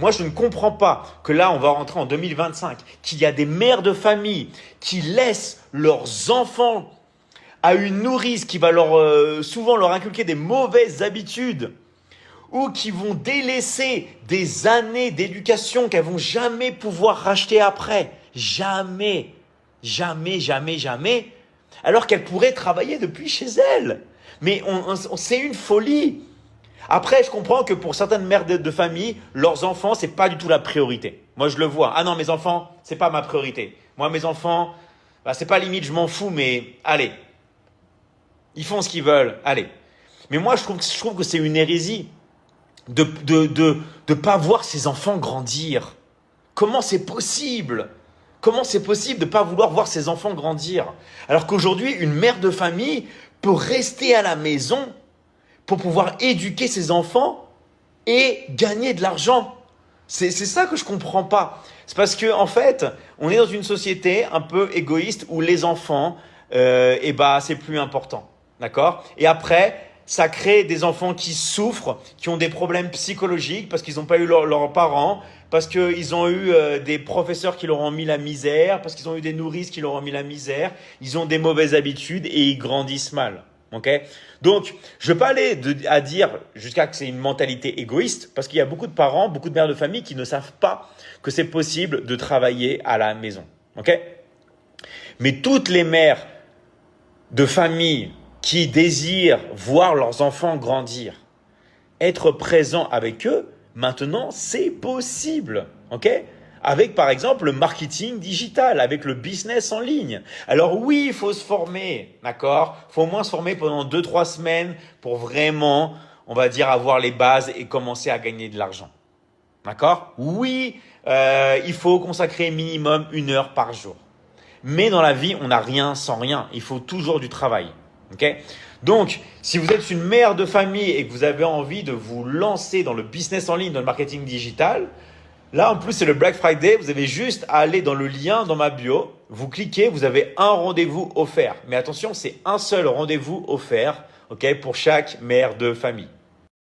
Moi, je ne comprends pas que là, on va rentrer en 2025, qu'il y a des mères de famille qui laissent leurs enfants à une nourrice qui va souvent leur inculquer des mauvaises habitudes ou qui vont délaisser des années d'éducation qu'elles vont jamais pouvoir racheter après. Jamais, jamais, jamais, jamais. Alors qu'elles pourraient travailler depuis chez elles. Mais c'est une folie. Après, je comprends que pour certaines mères de famille, leurs enfants, c'est pas du tout la priorité. Moi, je le vois. Ah non, mes enfants, c'est pas ma priorité. Moi, mes enfants, c'est pas limite, je m'en fous, mais allez. Ils font ce qu'ils veulent, allez. Mais moi, je trouve que c'est une hérésie de pas voir ses enfants grandir. Comment c'est possible? Comment c'est possible de pas vouloir voir ses enfants grandir? Alors qu'aujourd'hui, une mère de famille peut rester à la maison pour pouvoir éduquer ses enfants et gagner de l'argent. C'est ça que je comprends pas. C'est parce que en fait, on est dans une société un peu égoïste où les enfants, c'est plus important, d'accord? Et après, ça crée des enfants qui souffrent, qui ont des problèmes psychologiques parce qu'ils n'ont pas eu leurs parents, parce qu'ils ont eu des professeurs qui leur ont mis la misère, parce qu'ils ont eu des nourrices qui leur ont mis la misère. Ils ont des mauvaises habitudes et ils grandissent mal. Okay. Donc, je ne vais pas aller à dire jusqu'à que c'est une mentalité égoïste, parce qu'il y a beaucoup de parents, beaucoup de mères de famille qui ne savent pas que c'est possible de travailler à la maison. Okay. Mais toutes les mères de famille qui désirent voir leurs enfants grandir, être présents avec eux, maintenant, c'est possible. Okay. Avec, par exemple, le marketing digital, avec le business en ligne. Alors oui, il faut se former, d'accord? Il faut au moins se former pendant 2-3 semaines pour vraiment, on va dire, avoir les bases et commencer à gagner de l'argent. D'accord? Oui, il faut consacrer minimum 1 heure par jour. Mais dans la vie, on n'a rien sans rien. Il faut toujours du travail. Okay? Donc, si vous êtes une mère de famille et que vous avez envie de vous lancer dans le business en ligne, dans le marketing digital, là, en plus, c'est le Black Friday. Vous avez juste à aller dans le lien dans ma bio. Vous cliquez, vous avez un rendez-vous offert. Mais attention, c'est un seul rendez-vous offert, okay, pour chaque mère de famille.